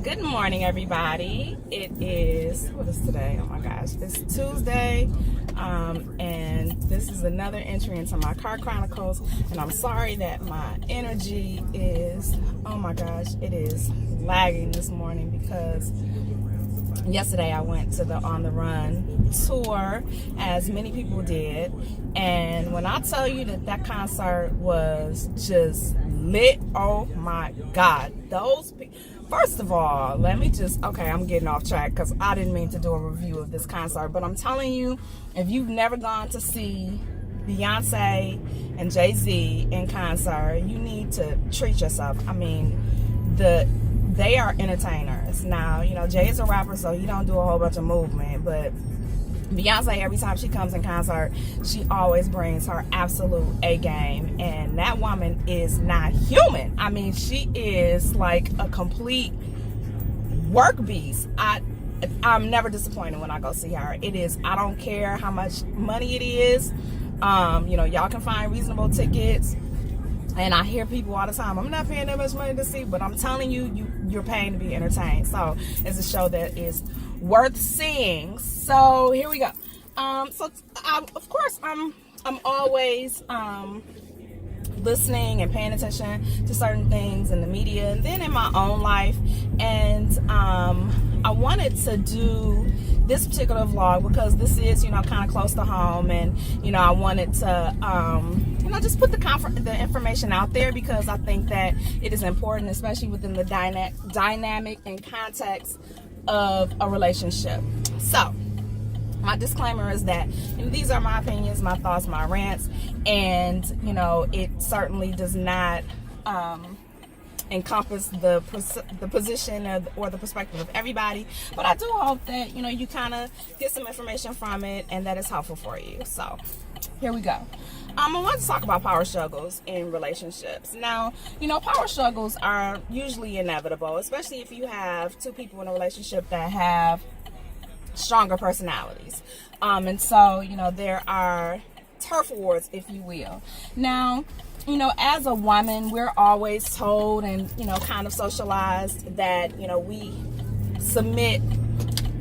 Good morning, everybody. It is, what is today? Oh my gosh, it's Tuesday, and this is another entry into my car chronicles, and I'm sorry that my energy is, oh my gosh, it is lagging this morning because yesterday I went to the On the Run tour, as many people did, and when I tell you that concert was just lit, oh my God, those people. First of all, I'm getting off track because I didn't mean to do a review of this concert, but I'm telling you, if you've never gone to see Beyonce and Jay-Z in concert, you need to treat yourself. I mean, they are entertainers. Now, Jay is a rapper, so he don't do a whole bunch of movement, but Beyonce, every time she comes in concert, she always brings her absolute A game, and that woman is not human. I mean, she is like a complete work beast. I'm never disappointed when I go see her. I don't care how much money it is. Y'all can find reasonable tickets. And I hear people all the time, I'm not paying that much money to see, but I'm telling you, you're paying to be entertained. So it's a show that is worth seeing. So here we go. Of course, I'm always listening and paying attention to certain things in the media and then in my own life. And I wanted to do this particular vlog because this is, kind of close to home, and I wanted to just put the information out there because I think that it is important, especially within the dynamic and context of a relationship. So my disclaimer is that these are my opinions, my thoughts, my rants, and it certainly does not encompass the position or the perspective of everybody, but I do hope that you kind of get some information from it and that it's helpful for you. So here we go. I want to talk about power struggles in relationships. Now, power struggles are usually inevitable, especially if you have two people in a relationship that have stronger personalities. And so, there are turf wars, if you will. Now, as a woman, we're always told and, kind of socialized that, we submit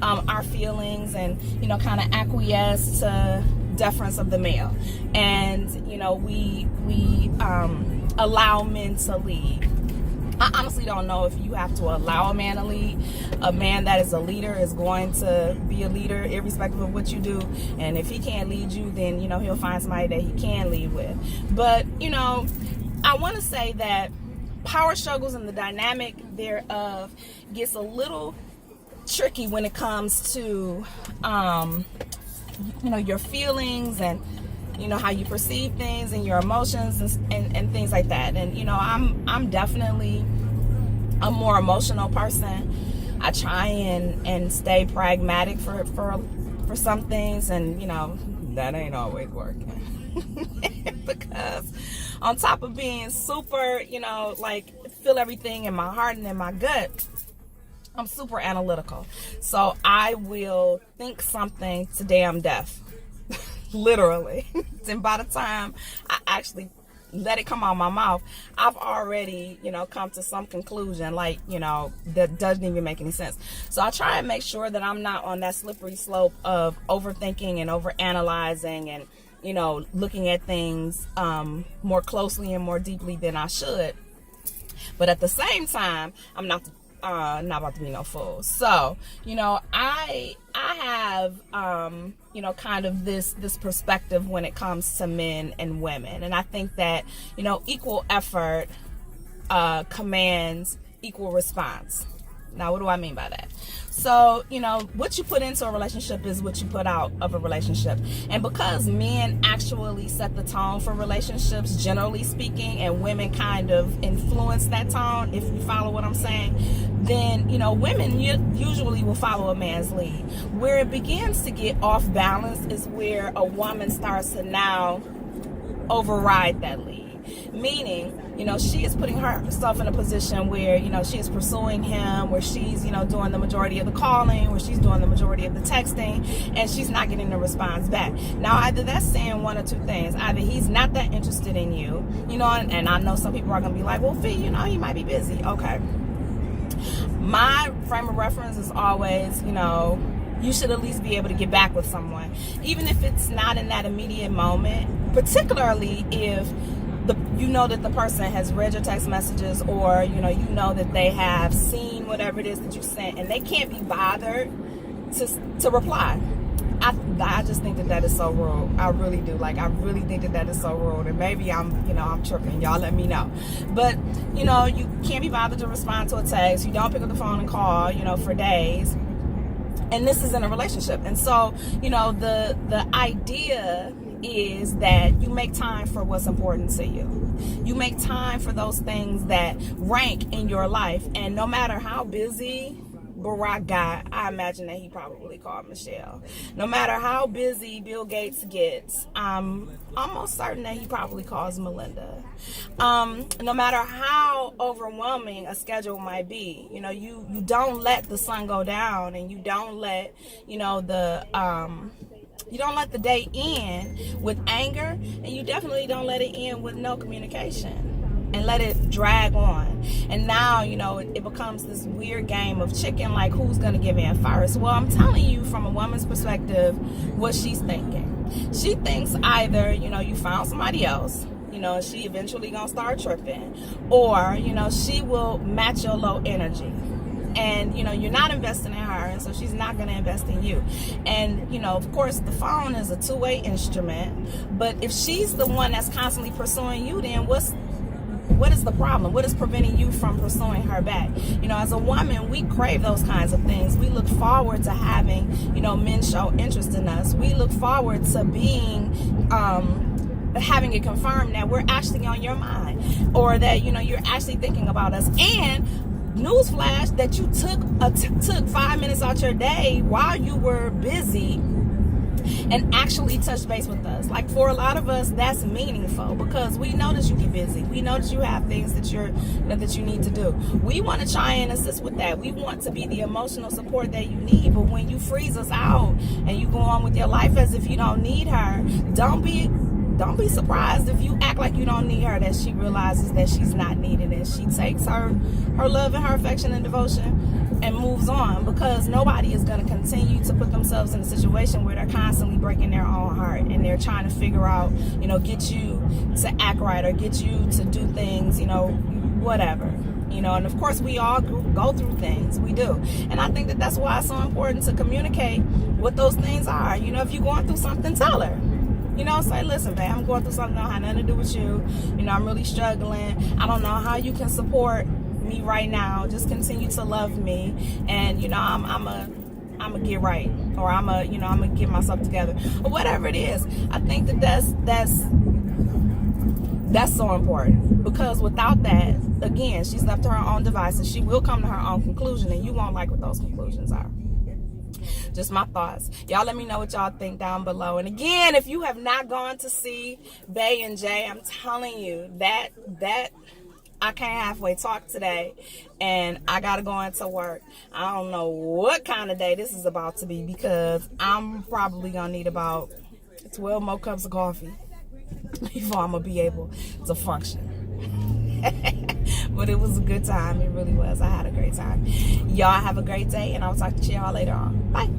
our feelings and, kind of acquiesce to deference of the male. And, we allow men to lead. I honestly don't know if you have to allow a man to lead. A man that is a leader is going to be a leader irrespective of what you do. And if he can't lead you, then, he'll find somebody that he can lead with. But, I want to say that power struggles and the dynamic thereof gets a little tricky when it comes to, your feelings and, how you perceive things and your emotions and things like that. And, I'm definitely a more emotional person. I try and stay pragmatic for some things, and, that ain't always working. Because on top of being super, feel everything in my heart and in my gut, I'm super analytical. So I will think something to damn death. Literally. And by the time I actually let it come out of my mouth, I've already, come to some conclusion, that doesn't even make any sense. So I try and make sure that I'm not on that slippery slope of overthinking and overanalyzing and, looking at things more closely and more deeply than I should. But at the same time, I'm not about to be no fool. So, I have, kind of this perspective when it comes to men and women. And I think that, equal effort commands equal response. Now, what do I mean by that? So, what you put into a relationship is what you put out of a relationship. And because men actually set the tone for relationships, generally speaking, and women kind of influence that tone, if you follow what I'm saying, then, women usually will follow a man's lead. Where it begins to get off balance is where a woman starts to now override that lead. Meaning, she is putting herself in a position where, she is pursuing him, where she's, doing the majority of the calling, where she's doing the majority of the texting, and she's not getting the response back. Now, either that's saying one or two things. Either he's not that interested in you, and I know some people are going to be like, well, Fee, he might be busy. Okay. my frame of reference is always, you know, you should at least be able to get back with someone, even if it's not in that immediate moment, particularly if you know that the person has read your text messages, or you know that they have seen whatever it is that you sent and they can't be bothered to reply. I just think that is so rude. I really do. Like, I really think that is so rude. And maybe I'm tripping. Y'all let me know. But, you know, you can't be bothered to respond to a text. You don't pick up the phone and call, you know, for days. And this is in a relationship. And so, you know, the idea is that you make time for what's important to you. You make time for those things that rank in your life. And no matter how busy Barack got, I imagine that he probably called Michelle. No matter how busy Bill Gates gets, I'm almost certain that he probably calls Melinda. No matter how overwhelming a schedule might be, you know, you don't let the sun go down, and you don't let, you know, you don't let the day end with anger, and you definitely don't let it end with no communication and let it drag on. And now, you know, it becomes this weird game of chicken, like who's gonna give in first. Well, I'm telling you from a woman's perspective what she's thinking. She thinks either, you know, you found somebody else, you know, she eventually gonna start tripping, or, you know, she will match your low energy. And, you know, you're not investing in her, and so she's not going to invest in you. And, you know, of course, the phone is a two-way instrument. But if she's the one that's constantly pursuing you, then what is the problem? What is preventing you from pursuing her back? You know, as a woman, we crave those kinds of things. We look forward to having, you know, men show interest in us. We look forward to being, having it confirmed that we're actually on your mind, or that, you know, you're actually thinking about us. And newsflash, that you took 5 minutes out your day while you were busy and actually touch base with us. Like, for a lot of us, that's meaningful, because we know that you get busy. We know that you have things that you need to do. We want to try and assist with that. We want to be the emotional support that you need. But when you freeze us out and you go on with your life as if you don't need her, don't be surprised if you act like you don't need her, that she realizes that she's not needed, and she takes her love and her affection and devotion and moves on, because nobody is going to continue to put themselves in a situation where they're constantly breaking their own heart, and they're trying to figure out, you know, get you to act right, or get you to do things, you know, whatever. You know, and of course we all go through things. We do. And I think that that's why it's so important to communicate what those things are. You know, if you're going through something, tell her. You know, say, listen, babe, I'm going through something that don't have nothing to do with you. You know, I'm really struggling. I don't know how you can support me right now. Just continue to love me. And, you know, I'm a get right. Or I'm a get myself together. Or whatever it is. I think that that's so important. Because without that, again, she's left to her own devices. She will come to her own conclusion, and you won't like what those conclusions are. Just my thoughts. Y'all let me know what y'all think down below. And again, if you have not gone to see Bay and Jay, I'm telling you that I can't halfway talk today, and I gotta go into work. I don't know what kind of day this is about to be, because I'm probably gonna need about 12 more cups of coffee before I'm gonna be able to function. But it was a good time. It really was. I had a great time. Y'all have a great day, and I'll talk to y'all later on. Bye.